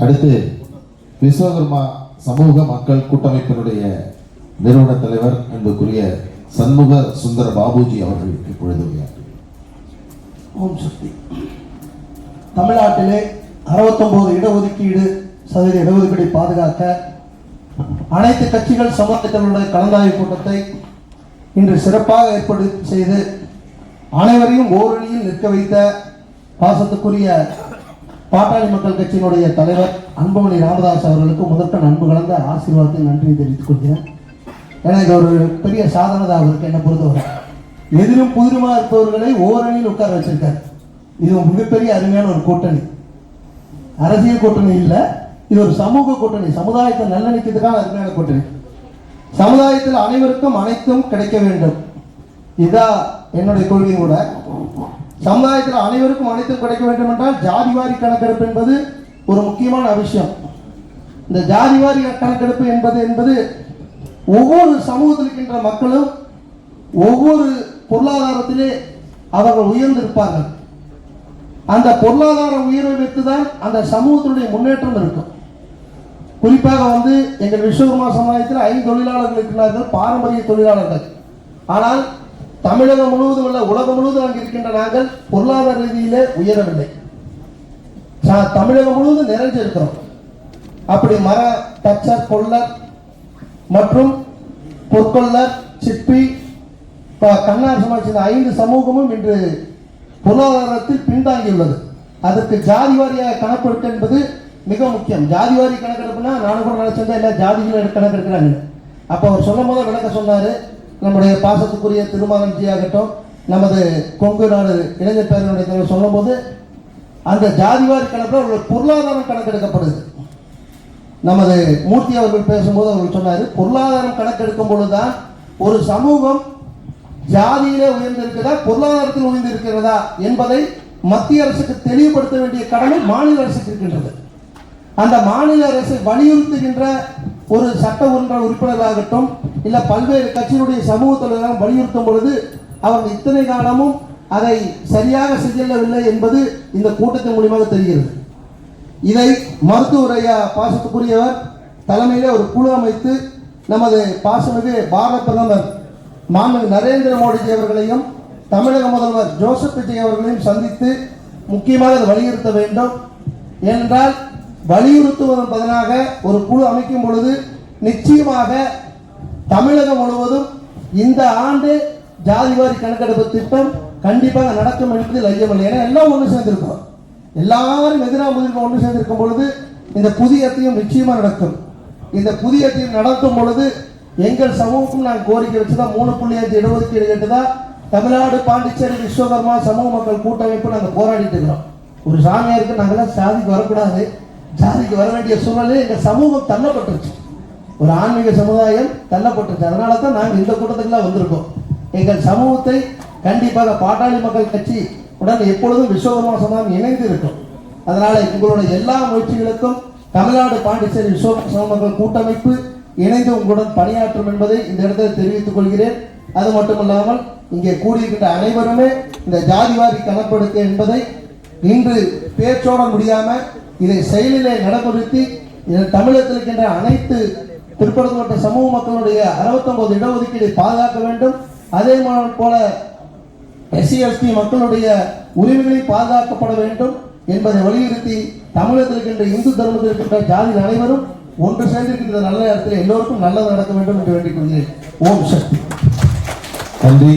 அடுத்து விஸ்வகர்மா சமூக மக்கள் கூட்டமைப்பினுடைய நிறுவன தலைவர் என்பதற்குரிய சண்முக சுந்தர பாபுஜி அவர்கள் இப்பொழுது ஓம் சக்தி. தமிழ்நாட்டிலே 69 இடஒதுக்கீடு சதவீத இடஒதுக்கீடை பாதுகாக்க அனைத்து கட்சிகள் சமூகத்தினுடைய கலந்தாய்வு கூட்டத்தை இன்று சிறப்பாக ஏற்பாடு செய்து அனைவரையும் ஓரணியில் நிற்க வைத்த பாசத்துக்குரிய பாட்டாளி மக்கள் கட்சியினுடைய தலைவர் அன்புமணி ராமதாஸ் அவர்களுக்கு முதற்க அன்பு கலந்த ஆசீர்வாதத்தை நன்றி தெரிவித்துக் கொள்கிறேன். ஏன்னா இது ஒரு பெரிய சாதனை அவருக்கு என்னை பொறுத்தவரை. எதிரும் புதிருமா இருப்பவர்களை ஓரணியில் உட்கார வச்சிருக்காரு. இது மிகப்பெரிய அருமையான ஒரு கூட்டணி. அரசியல் கூட்டணி இல்லை, இது ஒரு சமூக கூட்டணி. சமுதாயத்தை நல்லணிக்கிறதுக்கான அருமையான கூட்டணி. சமுதாயத்தில் அனைவருக்கும் அனைத்தும் கிடைக்க வேண்டும், இதான் என்னுடைய கொள்கை கூட. சமுதாயத்தில் அனைவருக்கும் அனைத்தும் கிடைக்க வேண்டும் என்றால் ஜாதிவாரி கணக்கெடுப்பு என்பது ஒரு முக்கியமான விஷயம். இந்த ஜாதிவாரி கணக்கெடுப்பு என்பது ஒவ்வொரு சமூகத்தில் இருக்கின்ற மக்களும் ஒவ்வொரு பொருளாதாரத்திலே அவர்கள் உயர்ந்திருப்பார்கள். அந்த பொருளாதார உயர்வை வைத்துதான் அந்த சமூகத்தினுடைய முன்னேற்றம் இருக்கும். குறிப்பாக எங்கள் விஸ்வகர்மா சமுதாயத்தில் 5 தொழிலாளர்கள் இருக்கிறார்கள், பாரம்பரிய தொழிலாளர்கள். ஆனால் தமிழகம் முழுவதும் உள்ள உலகம் முழுவதும் அங்கு இருக்கின்ற நாங்கள் பொருளாதார ரீதியிலே உயரவில்லை. தமிழகம் முழுவதும் நிறைஞ்சிருக்கிறோம். அப்படி மர தச்சர், கொள்ளர் மற்றும் பொற்கொள்ளர், சிற்பி, கண்ணார் சமாஜ் 5 சமூகமும் இன்று பொருளாதாரத்தில் பின்தாங்கியுள்ளது. அதற்கு ஜாதி வாரியாக கணக்கெடுப்பு என்பது மிக முக்கியம். ஜாதி வாரி கணக்கெடுப்புனா நானும் கூட நினைச்சிருந்தேன் இல்லை ஜாதிகளை கணக்கெடுக்கிறாங்க. அப்போ அவர் சொல்லும் போது விளக்க சொன்னார். நம்முடைய பாசத்துக்குரிய திருமாவளவன்ஜி ஆகட்டும், நமது கொங்கு நாடு இளைஞர் பேரவையுடைய தலைவர் சொல்லும் போது அந்த ஜாதிவாரி கணக்கில் அவர்கள் பொருளாதாரம் கணக்கெடுக்கப்படுது. நமது மூர்த்தி அவர்கள் பேசும்போது அவர்கள் சொன்னார், பொருளாதாரம் கணக்கெடுக்கும் பொழுதுதான் ஒரு சமூகம் ஜாதியிலே உயர்ந்திருக்கிறதா பொருளாதாரத்தில் உயர்ந்திருக்கிறதா என்பதை மத்திய அரசுக்கு தெளிவுபடுத்த வேண்டிய கடமை மாநில அரசுக்கு இருக்கின்றது. அந்த மாநில அரசை வலியுறுத்துகின்ற ஒரு சட்ட உறுப்பினராகட்டும் இல்ல பல்வேறு கட்சியினுடைய சமூகத்தில் வலியுறுத்தும் பொழுது அவர்கள் இத்தனை காலமும் அதை சரியாக செய்யவில்லை என்பது இந்த கூட்டத்தின் மூலமாக தெரிகிறது. இதை மருத்துவரையா பாசத்துக்குரியவர் தலைமையிலே ஒரு குழு அமைத்து நமது பாசமிகு பாரத பிரதமர் மாண்புமிகு நரேந்திர மோடிஜி அவர்களையும் தமிழக முதல்வர் ஜோசப் விஜய் அவர்களையும் சந்தித்து முக்கியமாக அதை வலியுறுத்த வேண்டும். ஏனென்றால் வலியுறுத்துவதன் பதிலாக ஒரு குழு அமைக்கும் பொழுது நிச்சயமாக தமிழகம் முழுவதும் இந்த ஆண்டு ஜாதிவாரி கணக்கெடுப்பு திட்டம் கண்டிப்பாக நடக்கும் என்பதில் ஐயமில்லை. ஏன்னா எல்லாம் ஒன்று சேர்ந்திருக்கிறோம். எல்லாரும் எதிராக ஒன்று சேர்ந்திருக்கும் பொழுது இந்த புதியத்தையும் நிச்சயமாக நடக்கும். இந்த புதியத்தையும் நடக்கும் பொழுது எங்கள் சமூகக்கும் நாங்கள் கோரிக்கை வச்சுதான் 3.5 இடஒதுக்கீடு கேட்டுதான் தமிழ்நாடு பாண்டிச்சேரி விஸ்வகர்மா சமூக மக்கள் கூட்டமைப்பு நாங்கள் போராடிட்டு இருக்கிறோம். ஒரு சாமியாருக்கு நாங்களாம் சாதிக்கு வரக்கூடாது, ஜாதிக்கு வர வேண்டிய சூழ்நிலை எங்கள் சமூகம் தள்ளப்பட்டுருச்சு. ஒரு ஆன்மீக சமுதாயம் தள்ளப்பட்டுருச்சு. அதனால தான் நாங்கள் இந்த கூட்டத்துக்குலாம் வந்திருக்கோம். எங்கள் சமூகத்தை கண்டிப்பாக பாட்டாளி மக்கள் கட்சி உடன் எப்பொழுதும் விஸ்வகர்மா சமுதாயம் இணைந்து இருக்கும். அதனால உங்களுடைய எல்லா முயற்சிகளுக்கும் தமிழ்நாடு பாண்டிச்சேரி விஸ்வகர்மா மக்கள் கூட்டமைப்பு இணைந்து உங்களுடன் பணியாற்றும் என்பதை இந்த இடத்தில் தெரிவித்துக் கொள்கிறேன். அது மட்டுமல்லாமல் இங்கே கூடியிருக்கின்ற அனைவருமே இந்த ஜாதிவாரி கணக்கெடுப்பு என்பதை இன்று பேச்சோட முடியாம இதை செயலிலே நடைமுறைத்தி தமிழகத்தில் இருக்கின்ற அனைத்து பிற்படுத்தப்பட்ட சமூக மக்களுடைய 69 இடஒதுக்கீடை பாதுகாக்க வேண்டும். அதே போல SC/ST மக்களுடைய உரிமைகளை பாதுகாக்கப்பட வேண்டும் என்பதை வலியுறுத்தி தமிழகத்தில் இருக்கின்ற இந்து தர்மத்தில் இருக்கின்ற ஜாதி அனைவரும் ஒன்று சேர்ந்திருக்கின்ற நல்ல இடத்தில் எல்லோருக்கும் நல்லது நடக்க வேண்டும் என்று வேண்டிக் கொள்கிறேன். ஓம் சக்தி. நன்றி.